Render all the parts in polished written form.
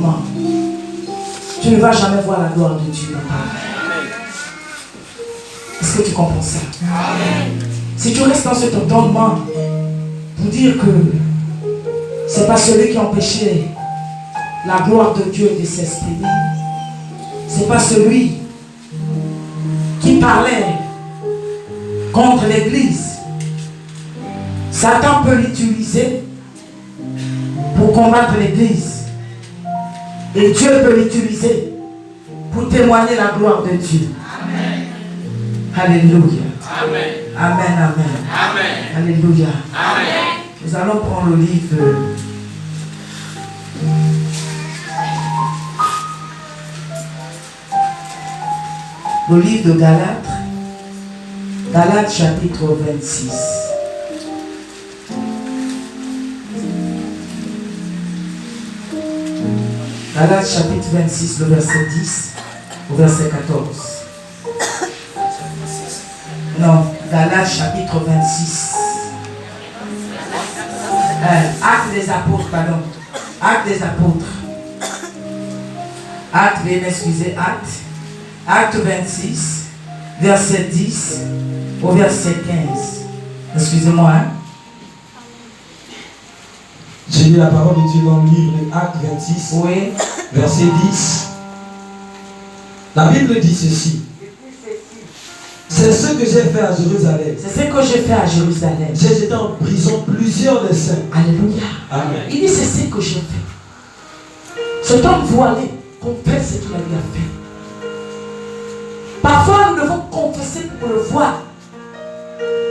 dogma, tu ne vas jamais voir la gloire de Dieu dans ta vie. Est-ce que tu comprends ça? Si tu restes dans ce dogma pour dire que c'est pas celui qui empêchait la gloire de Dieu de s'exprimer, c'est pas celui qui parlait contre l'église, Satan peut l'utiliser pour combattre l'église. Et Dieu peut l'utiliser pour témoigner la gloire de Dieu. Amen. Alléluia. Amen. Amen, amen. Amen. Alléluia. Amen. Nous allons prendre le livre. Le livre de Galates. Galates chapitre 26. Galates chapitre 26, le verset 10 au verset 14. Non, Galates chapitre 26. Actes des apôtres, pardon. Actes des apôtres. Actes, veuillez m'excuser, Actes. Acte 26, verset 10 au verset 15. Excusez-moi. Hein? J'ai lu la parole de Dieu dans le livre Acte 26, oui. Verset 10. La Bible dit ceci. C'est ce que j'ai fait à Jérusalem. C'est ce que j'ai fait à Jérusalem. J'ai jeté en prison plusieurs des saints. Alléluia. Amen. Il dit c'est ce que j'ai fait. Cet homme voilé confesse ce qu'il a bien fait. Parfois nous devons confesser pour le voir.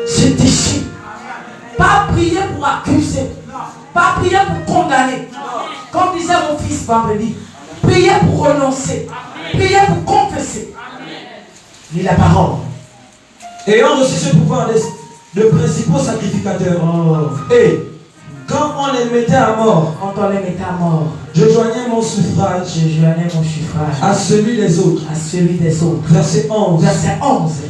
Se déchire. Pas prier pour accuser. Pas prier pour condamner. Comme disait mon fils vendredi. Prier pour renoncer. Prier pour confesser. Lis la parole. Ayant reçu ce pouvoir de principaux sacrificateurs. Et quand on les mettait à mort, je joignais mon suffrage à celui des autres. Verset 11.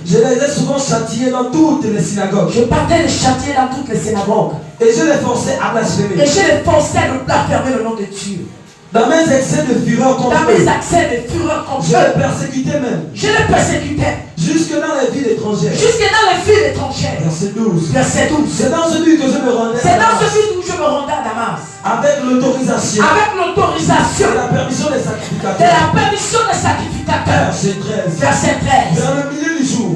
Je les ai souvent châtiés dans toutes les synagogues. Je partais les châtier dans toutes les synagogues. Et je les forçais à blasphémer. Et je les forçais de blasphémer le nom de Dieu. Dans mes excès de fureur contre eux, je les persécutais même. Jusque dans les villes étrangères. Verset 12. C'est dans ce but que je me rendais à Damas. Avec l'autorisation. Et la permission des sacrificateurs. Verset 13. Vers le milieu du jour.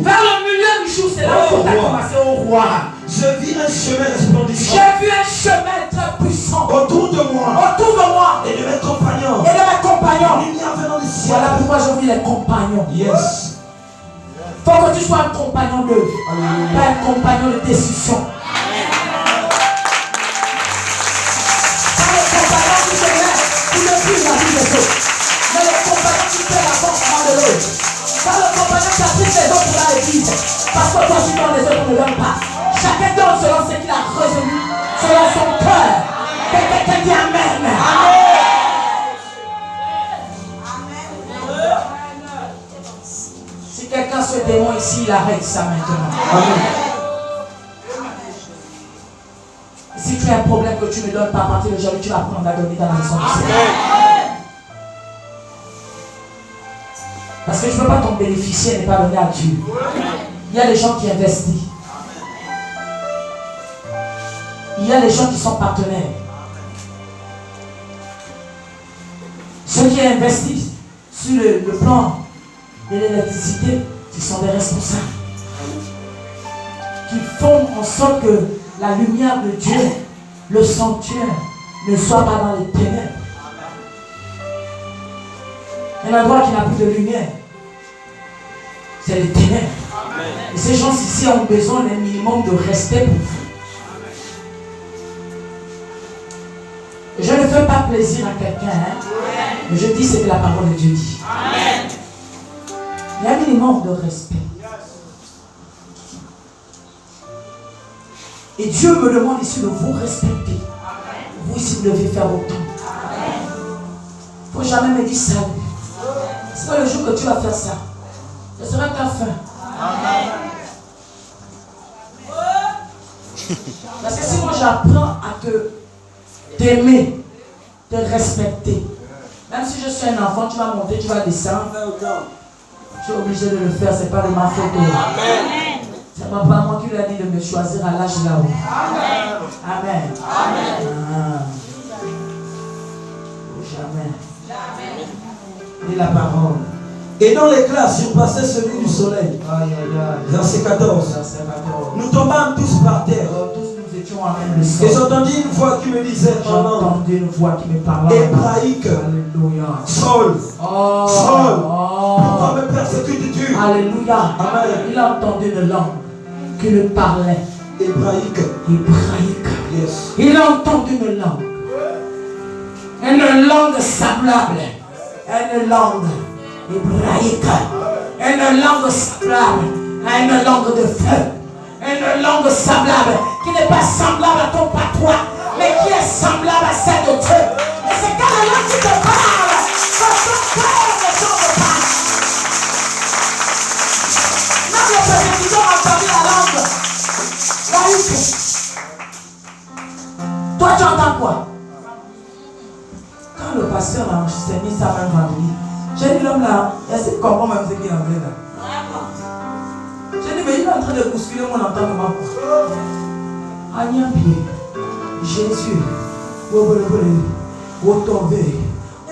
C'est là où tu as commencé au roi. Je vis un chemin resplendissant. J'ai vu un chemin très puissant autour de moi. Et de mes compagnons. Lumière venant du ciel. Voilà pourquoi je vis les compagnons. Yes. Faut que tu sois un compagnon de, pas un compagnon de décision. Pas le compagnon qui te met pour ne plus la vie des autres. Mais le compagnon qui fait la force de l'autre. Pas le compagnon qui applique les autres dans l'église. Parce que toi tu donnes, les autres ne donnent pas. Chacun donne selon ce qu'il a résolu, selon son cœur. Quelqu'un dit Amen. Amen. Si quelqu'un se démon ici, il arrête ça maintenant. Amen. Si tu as un problème que tu ne donnes pas à partir d'aujourd'hui, tu vas apprendre à donner dans la maison du Seigneur. Parce que tu ne peux pas t'en bénéficier et ne pas donner à Dieu. Il y a des gens qui investissent. Il y a des gens qui sont partenaires. Ceux qui investissent sur le plan de l'électricité, ce sont des responsables. Qui font en sorte que la lumière de Dieu, le sanctuaire, ne soit pas dans les ténèbres. Un endroit qui n'a plus de lumière, c'est les ténèbres. Et ces gens ici ont besoin d'un minimum de respect pour vous. Je ne fais pas plaisir à quelqu'un, mais je dis ce que la parole de Dieu dit. Amen. Il y a un minimum de respect. Et Dieu me demande ici de vous respecter. Vous ici, vous devez faire autant. Il ne faut jamais me dire salut. C'est pas le jour que tu vas faire ça. Ce sera ta fin. Amen. Parce que si moi j'apprends à t'aimer, te respecter, même Même si je suis un enfant, tu vas monter, tu vas descendre. Tu es obligé de le faire, c'est pas de ma faute. Amen. C'est ma maman qui lui a dit de me choisir à l'âge là-haut. Amen. Amen. Amen. Jamais. Et la parole. Et dans les classes, surpassait celui du soleil. Verset 14. Nous tombâmes tous par terre. Et j'entendis une voix qui me disait en langue hébraïque. Alléluia. Saul, Saul, pourquoi me persécutes-tu? Alléluia. Amen. Il a entendu une langue qui le parlait. Hébraïque. Hébraïque. Yes. Il a entendu une langue. Une langue semblable. Une langue hébraïque. Une langue semblable à une langue de feu. Une langue semblable qui n'est pas semblable à ton patois, mais qui est semblable à celle de Dieu. Et c'est quand la langue qui te parle, quand ton cœur ne tombe pas. Même les persécuteurs ont entendu la langue. Toi, tu entends quoi? Quand le pasteur a enseigné ça même vendredi, j'ai dit l'homme là, est-ce qu'il comprend même ce qu'il en fait là? J'ai dit, mais il est en train de bousculer mon entendement. Agnampié, Jésus, Wotové,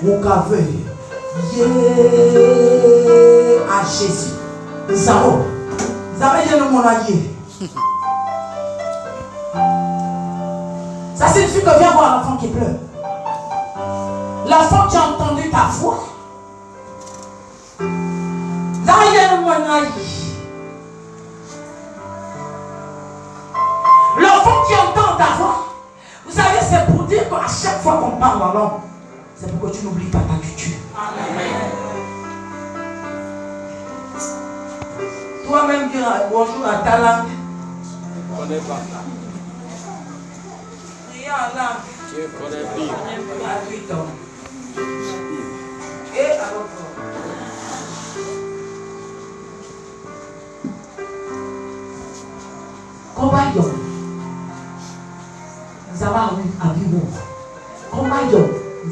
Wokavé, à Jésus. Zaro, Zaro, il y a le mon allié. Ça signifie que viens voir l'enfant qui pleure. L'enfant qui a entendu ta voix. Zaro, il y a le mon allié. L'enfant qui entend ta voix, vous savez, c'est pour dire qu'à chaque fois qu'on parle en langue, c'est pour que tu n'oublies pas ta culture. Amen. Toi-même dire bonjour à ta langue. Je ne connais pas. Priez en langue. Je connais plus. À 8 ans. Et alors. Combat Zama aviwo. Comment yo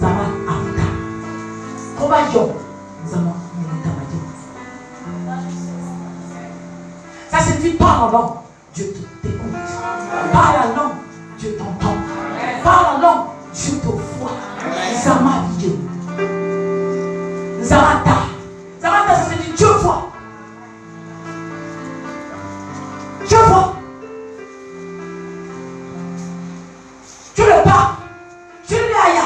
Zama afta. Comment yo Zama mutamaji. Ça signifie pas en langue, Dieu t'écoute. Pas la langue, Dieu t'entend. Pas la langue, Dieu te voit. Zama Dieu. Zamata. Zamata, ça signifie Dieu voit. Dieu voit. Tu le parles, tu le aïe.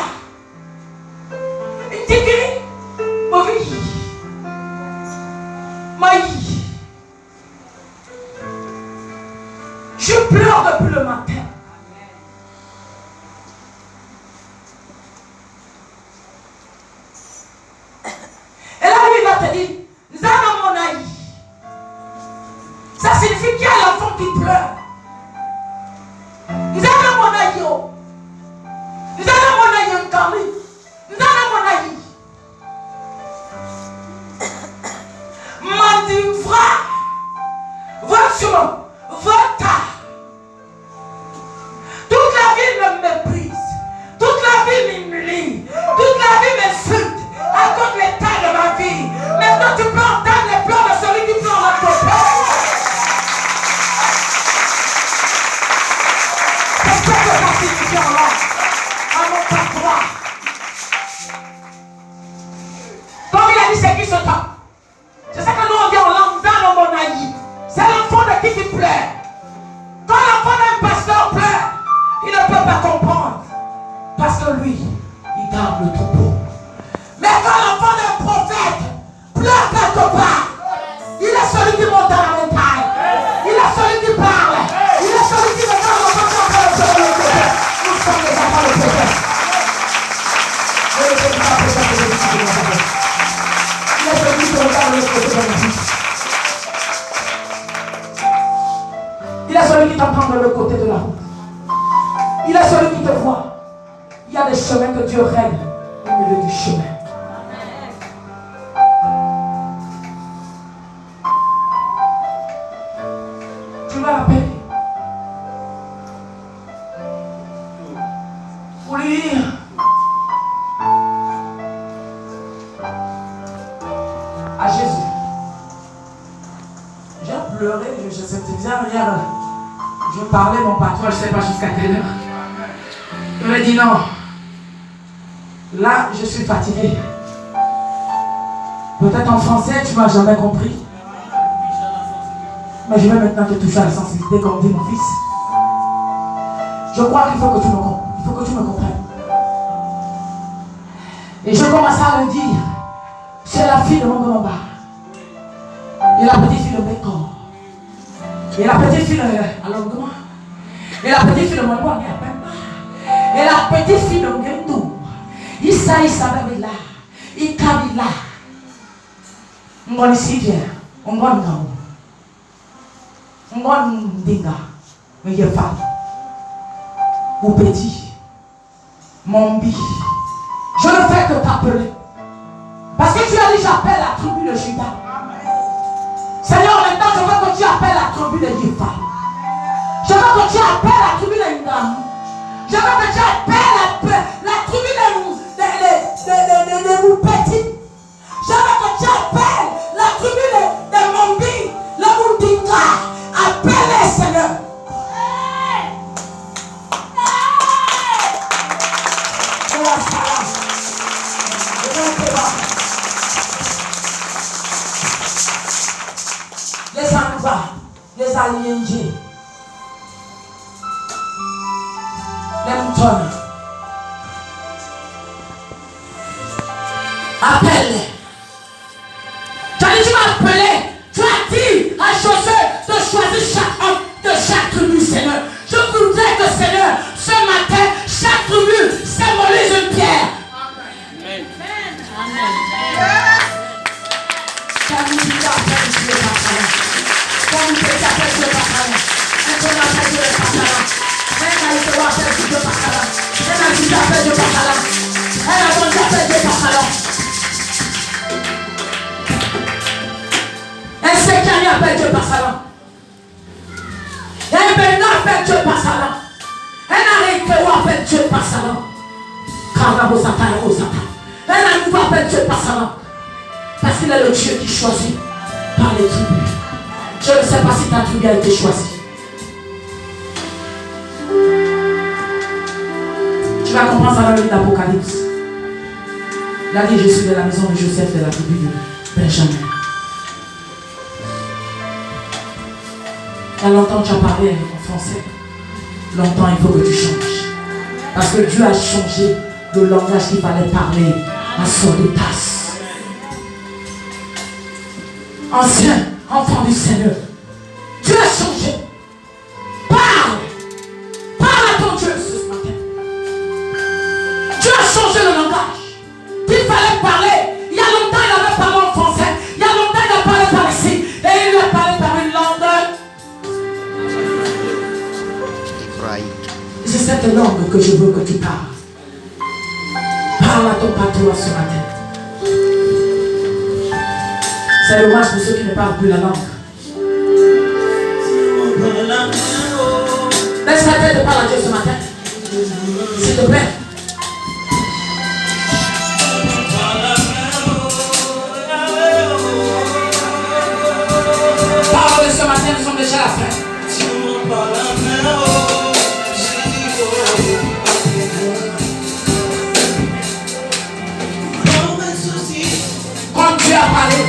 Il t'écrit, ma vie, ma vie. Je pleure depuis le matin. Et là, lui, il va te dire, Zana mon aïe. Ça signifie qu'il y a l'enfant qui pleure. Zana mon aïe. Nous allons mon aïe incarné. Nous allons mon aïe. Mandi frère. Votre votre. Toute la vie me méprise. Toute la vie m'humilie. Toute la vie m'insulte. À cause de l'état de ma vie. Maintenant tu peux entendre les pleurs de celui qui pleure à côté. C'est ça que ça signifie en langue. Comme il a dit, c'est qui ce temps? C'est ça que nous on dit en langue dans le monaï. C'est l'enfant de qui pleure. Quand l'enfant d'un pasteur pleure, il ne peut pas comprendre. Parce que lui, il garde le troupeau. Mais quand l'enfant d'un prophète pleure quelque part, il est celui qui monte à la montagne. Il est celui qui parle. Il est celui qui regarde l'enfant qui est en train de pleurer. Nous sommes les enfants de prophète. Jésus. J'ai pleuré, c'était bizarre hier. Je parlais, mon patron, je ne sais pas jusqu'à quelle heure. Il m'a dit non. Là, je suis fatigué. Peut-être en français, tu ne m'as jamais compris. Mais je vais maintenant te toucher à la sensibilité, comme dit mon fils. Je crois qu'il faut que tu me comprennes. Il faut que tu me comprennes. Et je commence à le dire. C'est la fille de mon grand-papa. Et la petite fille de Bécor. Et la petite fille de Alongoma. Et la petite fille de Monboa. Et la petite fille de Ngendou. Issa Babila. Ikabila. On ici vient. On va nous. On va nous dinga. Mais il y a femme. Ou petit. Mon bi. Je ne fais que t'appeler. Parce que tu as dit j'appelle la tribu de Juda. Seigneur, maintenant je veux que tu appelles la tribu de Yifa. Je veux que tu appelles la tribu de Ngam. Je veux que tu appelles la tribu de Moupeti. Je veux que tu appelles la tribu de Mombi, le Moundinga. Appelle-les, Seigneur. Les Anouba, les Aliénjés, les moutons. Appelle-les. Tu as dit, tu m'as appelé. Tu as dit à Josué de choisir chaque homme de chaque tribu, Seigneur. Je voudrais que, Seigneur, ce matin, chaque tribu symbolise une pierre. Amen. Appelle Dieu par sa langue. Et maintenant appelle Dieu par sa langue. Et appelle Dieu par sa langue. Et appelle Dieu par sa langue. Parce qu'il est le Dieu qui choisit par les tribus. Je ne sais pas si ta tribu a été choisie. Tu vas comprendre ça dans le livre d'Apocalypse. Il a dit, je suis de la maison de Joseph, de la tribu de Benjamin. Il y a longtemps tu as parlé en français. Longtemps il faut que tu changes. Parce que Dieu a changé le langage qu'il fallait parler à Sordotas. Ancien enfant du Seigneur. Dieu a changé. Parle. Parle à ton Dieu ce matin. Dieu a changé le langage qu'il fallait parler. Il y a longtemps il avait parlé en français. Il y a longtemps il a parlé par ici. Et il a parlé par une langue. C'est cette langue que je veux que tu parles. Parle à ton patron ce matin. C'est dommage pour ceux qui ne parlent plus la langue. Laisse la tête de parler à Dieu ce matin. S'il te plaît. Parle ce matin, nous sommes déjà à la fin. Quand Dieu a parlé,